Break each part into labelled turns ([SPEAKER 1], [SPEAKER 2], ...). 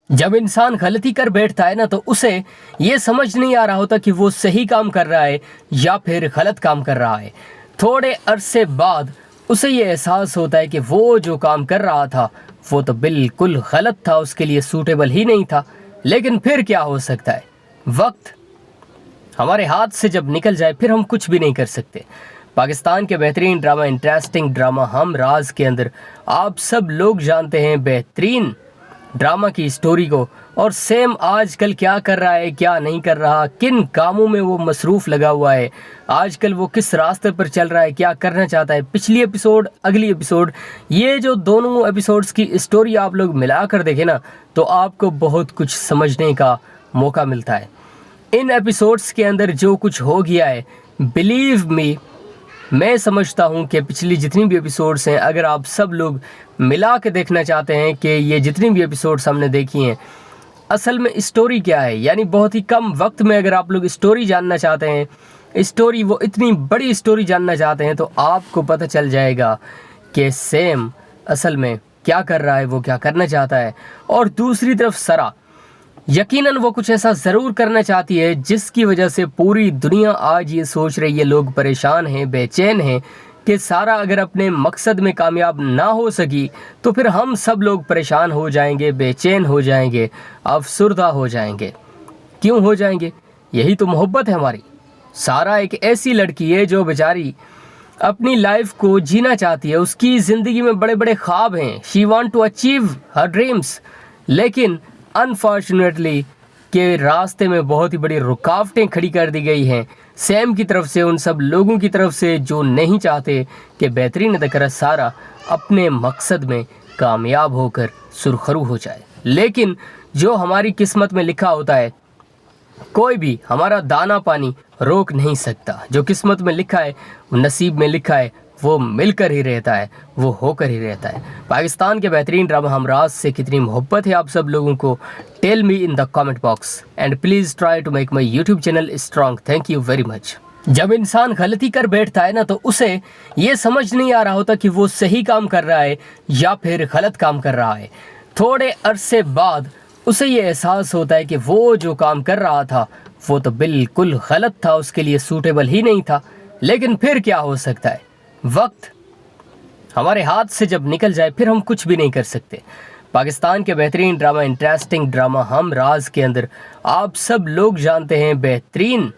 [SPEAKER 1] जब इंसान गलती कर बैठता है ना तो उसे ये समझ नहीं आ रहा होता कि वो सही काम कर रहा है या फिर गलत काम कर रहा है। थोड़े अरसे बाद उसे ये एहसास होता है कि वो जो काम कर रहा था वो तो बिल्कुल गलत था, उसके लिए सूटेबल ही नहीं था। लेकिन फिर क्या हो सकता है, वक्त हमारे हाथ से जब निकल जाए फिर हम कुछ भी नहीं कर सकते। पाकिस्तान के बेहतरीन ड्रामा, इंटरेस्टिंग ड्रामा हम राज के अंदर आप सब लोग जानते हैं बेहतरीन ड्रामा की स्टोरी को, और सेम आजकल क्या कर रहा है, क्या नहीं कर रहा, किन कामों में वो मसरूफ़ लगा हुआ है, आजकल वो किस रास्ते पर चल रहा है, क्या करना चाहता है। पिछली एपिसोड, अगली एपिसोड, ये जो दोनों एपिसोड्स की स्टोरी आप लोग मिला कर देखें ना तो आपको बहुत कुछ समझने का मौका मिलता है। इन एपिसोड्स के अंदर जो कुछ हो गया है, बिलीव मी, मैं समझता हूँ कि पिछली जितनी भी एपिसोड्स हैं, अगर आप सब लोग मिला के देखना चाहते हैं कि ये जितनी भी एपिसोड्स हमने देखी हैं असल में स्टोरी क्या है, यानी बहुत ही कम वक्त में अगर आप लोग स्टोरी जानना चाहते हैं, स्टोरी वो इतनी बड़ी स्टोरी जानना चाहते हैं, तो आपको पता चल जाएगा कि सेम असल में क्या कर रहा है, वो क्या करना चाहता है। और दूसरी तरफ सरा, यकीनन वो कुछ ऐसा ज़रूर करना चाहती है जिसकी वजह से पूरी दुनिया आज ये सोच रही है, लोग परेशान हैं, बेचैन हैं कि सारा अगर अपने मकसद में कामयाब ना हो सकी तो फिर हम सब लोग परेशान हो जाएंगे, बेचैन हो जाएंगे, अफसुर्दा हो जाएंगे। क्यों हो जाएंगे? यही तो मोहब्बत है हमारी। सारा एक ऐसी लड़की है जो बेचारी अपनी लाइफ को जीना चाहती है, उसकी ज़िंदगी में बड़े बड़े ख्वाब हैं, she want to achieve her dreams, लेकिन अनफॉर्चुनेटली के रास्ते में बहुत ही बड़ी रुकावटें खड़ी कर दी गई हैं सैम की तरफ से, उन सब लोगों की तरफ से जो नहीं चाहते कि बेहतरीन अदाकारा सारा अपने मकसद में कामयाब होकर सुरखरू हो जाए। लेकिन जो हमारी किस्मत में लिखा होता है कोई भी हमारा दाना पानी रोक नहीं सकता। जो किस्मत में लिखा है, नसीब में लिखा है, वो मिलकर ही रहता है, वो होकर ही रहता है। पाकिस्तान के बेहतरीन ड्रामा हमराज से कितनी मोहब्बत है आप सब लोगों को, tell me in the comment box and please try to make my YouTube channel strong. Thank you very much. जब इंसान गलती कर बैठता है ना तो उसे ये समझ नहीं आ रहा होता कि वो सही काम कर रहा है या फिर गलत काम कर रहा है। थोड़े अरसे बाद उसे ये एहसास होता है कि वो जो काम कर रहा था वो तो बिल्कुल गलत था, उसके लिए सूटेबल ही नहीं था। लेकिन फिर क्या हो सकता है, वक्त हमारे हाथ से जब निकल जाए फिर हम कुछ भी नहीं कर सकते। पाकिस्तान के बेहतरीन ड्रामा, इंटरेस्टिंग ड्रामा हम राज के अंदर आप सब लोग जानते हैं बेहतरीन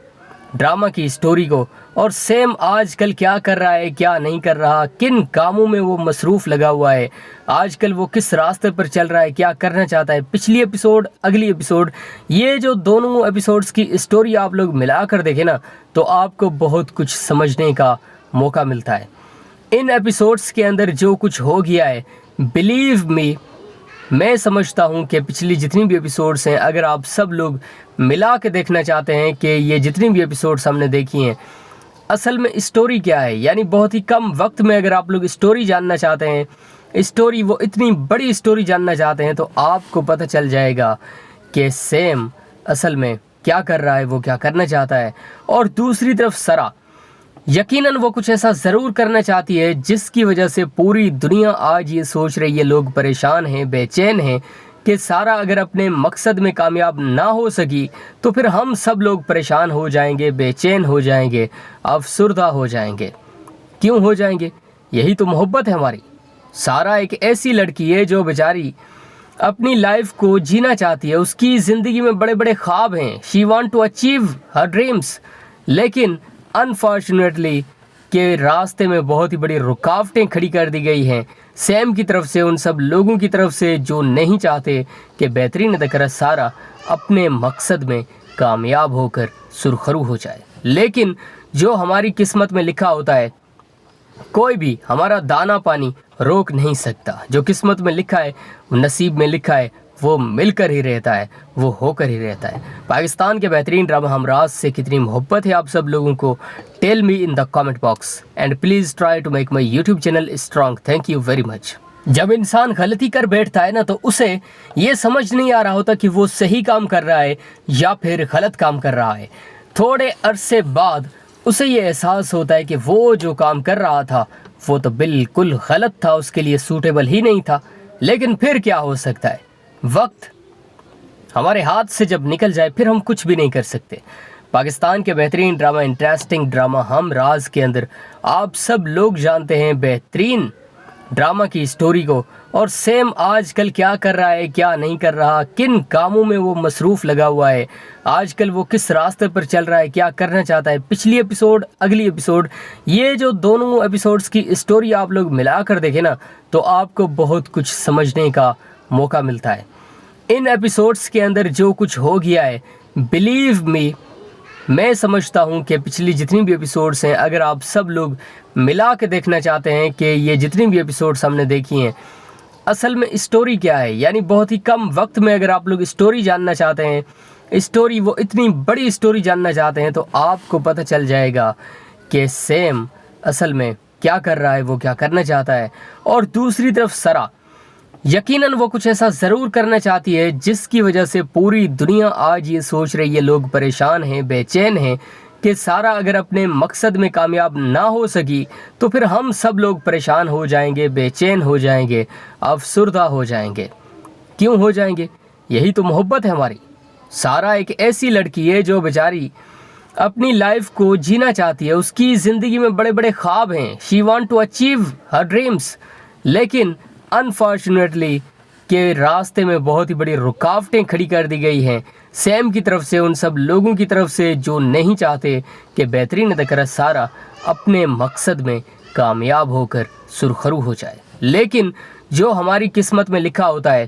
[SPEAKER 1] ड्रामा की स्टोरी को, और सेम आजकल क्या कर रहा है, क्या नहीं कर रहा, किन कामों में वो मसरूफ़ लगा हुआ है, आजकल वो किस रास्ते पर चल रहा है, क्या करना चाहता है। पिछली एपिसोड, अगली एपिसोड, ये जो दोनों एपिसोड्स की स्टोरी आप लोग मिला कर देखें ना तो आपको बहुत कुछ समझने का मौका मिलता है। इन एपिसोड्स के अंदर जो कुछ हो गया है, बिलीव मी, मैं समझता हूँ कि पिछली जितनी भी एपिसोड्स हैं, अगर आप सब लोग मिला के देखना चाहते हैं कि ये जितनी भी एपिसोड्स हमने देखी हैं असल में स्टोरी क्या है, यानी बहुत ही कम वक्त में अगर आप लोग स्टोरी जानना चाहते हैं, स्टोरी वो इतनी बड़ी स्टोरी जानना चाहते हैं, तो आपको पता चल जाएगा कि सेम असल में क्या कर रहा है, वो क्या करना चाहता है। और दूसरी तरफ सरा, यकीनन वो कुछ ऐसा ज़रूर करना चाहती है जिसकी वजह से पूरी दुनिया आज ये सोच रही है, लोग परेशान हैं, बेचैन हैं कि सारा अगर अपने मकसद में कामयाब ना हो सकी तो फिर हम सब लोग परेशान हो जाएंगे, बेचैन हो जाएंगे, अफसुर्दा हो जाएंगे। क्यों हो जाएंगे? यही तो मोहब्बत है हमारी। सारा एक ऐसी लड़की है जो बेचारी अपनी लाइफ को जीना चाहती है, उसकी ज़िंदगी में बड़े बड़े ख्वाब हैं, she want to achieve her dreams, लेकिन अनफॉर्चुनेटली के रास्ते में बहुत ही बड़ी रुकावटें खड़ी कर दी गई हैं सैम की तरफ से, उन सब लोगों की तरफ से जो नहीं चाहते कि बेहतरीन अदाकारा सारा अपने मकसद में कामयाब होकर सुरखरू हो जाए। लेकिन जो हमारी किस्मत में लिखा होता है कोई भी हमारा दाना पानी रोक नहीं सकता। जो किस्मत में लिखा है, नसीब में लिखा है, वो मिलकर ही रहता है, वो होकर ही रहता है। पाकिस्तान के बेहतरीन ड्रामा हमराज से कितनी मोहब्बत है आप सब लोगों को, tell me in the comment box and please try to make my YouTube channel strong. Thank you very much. जब इंसान गलती कर बैठता है ना तो उसे ये समझ नहीं आ रहा होता कि वो सही काम कर रहा है या फिर गलत काम कर रहा है। थोड़े अरसे बाद उसे ये एहसास होता है कि वो जो काम कर रहा था वो तो बिल्कुल गलत था, उसके लिए सूटेबल ही नहीं था। लेकिन फिर क्या हो सकता है, वक्त ہمارے ہاتھ سے جب نکل جائے پھر ہم کچھ بھی نہیں کر سکتے۔ پاکستان کے بہترین ڈرامہ، انٹرسٹنگ ڈرامہ ہم راز کے اندر آپ سب لوگ جانتے ہیں بہترین ڈرامہ کی اسٹوری کو، اور سیم آج کل کیا کر رہا ہے، کیا نہیں کر رہا، کن کاموں میں وہ مصروف لگا ہوا ہے، آج کل وہ کس راستے پر چل رہا ہے، کیا کرنا چاہتا ہے، پچھلی ایپیسوڈ، اگلی ایپیسوڈ، یہ جو دونوں ایپیسوڈز کی اسٹوری آپ لوگ ملا کر دیکھیں نا تو آپ کو بہت کچھ سمجھنے کا موقع ملتا ہے۔ ان ایپیسوڈز کے اندر جو کچھ ہو گیا ہے، بلیو می، میں سمجھتا ہوں کہ پچھلی جتنی بھی ایپیسوڈز ہیں، اگر آپ سب لوگ ملا کے دیکھنا چاہتے ہیں کہ یہ جتنی بھی ایپیسوڈز ہم نے دیکھی ہیں اصل میں اسٹوری کیا ہے، یعنی بہت ہی کم وقت میں اگر آپ لوگ اسٹوری جاننا چاہتے ہیں، اسٹوری وہ اتنی بڑی اسٹوری جاننا چاہتے ہیں، تو آپ کو پتہ چل جائے گا کہ سیم اصل میں کیا کر رہا ہے، وہ کیا کرنا چاہتا ہے۔ اور دوسری طرف سرا، یقیناً وہ کچھ ایسا ضرور کرنا چاہتی ہے جس کی وجہ سے پوری دنیا آج یہ سوچ رہی ہے، لوگ پریشان ہیں، بے چین ہیں کہ سارا اگر اپنے مقصد میں کامیاب نہ ہو سکی تو پھر ہم سب لوگ پریشان ہو جائیں گے، بے چین ہو جائیں گے، افسردہ ہو جائیں گے۔ کیوں ہو جائیں گے؟ یہی تو محبت ہے ہماری۔ سارا ایک ایسی لڑکی ہے جو بیچاری اپنی لائف کو جینا چاہتی ہے، اس کی زندگی میں بڑے بڑے خواب ہیں، she want to achieve her dreams, لیکن انفارچونیٹلی کہ راستے میں بہت ہی بڑی رکاوٹیں کھڑی کر دی گئی ہیں سیم کی طرف سے، ان سب لوگوں کی طرف سے جو نہیں چاہتے کہ بہترین اداکارہ سارا اپنے مقصد میں کامیاب ہو کر سرخرو ہو جائے۔ لیکن جو ہماری قسمت میں لکھا ہوتا ہے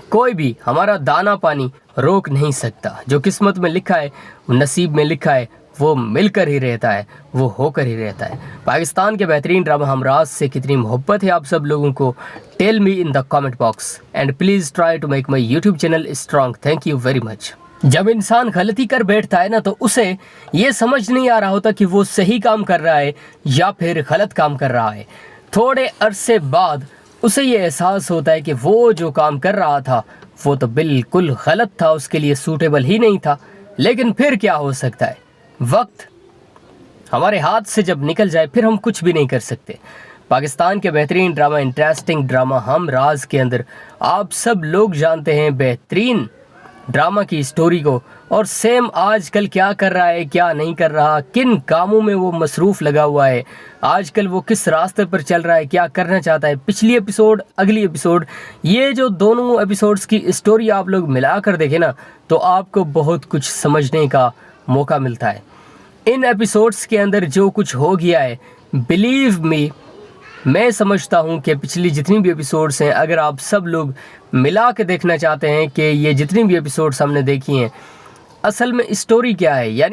[SPEAKER 1] کوئی بھی ہمارا دانا پانی روک نہیں سکتا، جو قسمت میں لکھا ہے، نصیب میں لکھا ہے، وہ مل کر ہی رہتا ہے، وہ ہو کر ہی رہتا ہے۔ پاکستان کے بہترین ڈرامہ ہمراز سے کتنی محبت ہے آپ سب لوگوں کو، tell me in the comment box and please try to make my YouTube channel strong. Thank you very much. جب انسان غلطی کر بیٹھتا ہے نا تو اسے یہ سمجھ نہیں آ رہا ہوتا کہ وہ صحیح کام کر رہا ہے یا پھر غلط کام کر رہا ہے۔ تھوڑے عرصے بعد اسے یہ احساس ہوتا ہے کہ وہ جو کام کر رہا تھا وہ تو بالکل غلط تھا، اس کے لیے سوٹیبل ہی نہیں تھا۔ لیکن پھر کیا ہو سکتا ہے، وقت ہمارے ہاتھ سے جب نکل جائے پھر ہم کچھ بھی نہیں کر سکتے۔ پاکستان کے بہترین ڈرامہ، انٹرسٹنگ ڈرامہ ہم راز کے اندر آپ سب لوگ جانتے ہیں بہترین ڈرامہ کی اسٹوری کو، اور سیم آج کل کیا کر رہا ہے، کیا نہیں کر رہا، کن کاموں میں وہ مصروف لگا ہوا ہے، آج کل وہ کس راستے پر چل رہا ہے، کیا کرنا چاہتا ہے، پچھلی ایپیسوڈ، اگلی ایپیسوڈ، یہ جو دونوں ایپیسوڈز کی اسٹوری آپ لوگ ملا کر دیکھیں نا تو آپ کو بہت کچھ سمجھنے کا موقع ملتا ہے۔ ان ایپیسوڈز کے اندر جو کچھ ہو گیا ہے، بلیو می، میں سمجھتا ہوں کہ پچھلی جتنی بھی ایپیسوڈز ہیں، اگر آپ سب لوگ ملا کے دیکھنا چاہتے ہیں کہ یہ جتنی بھی ایپیسوڈز ہم نے دیکھی ہیں اصل میں اسٹوری کیا ہے، یعنی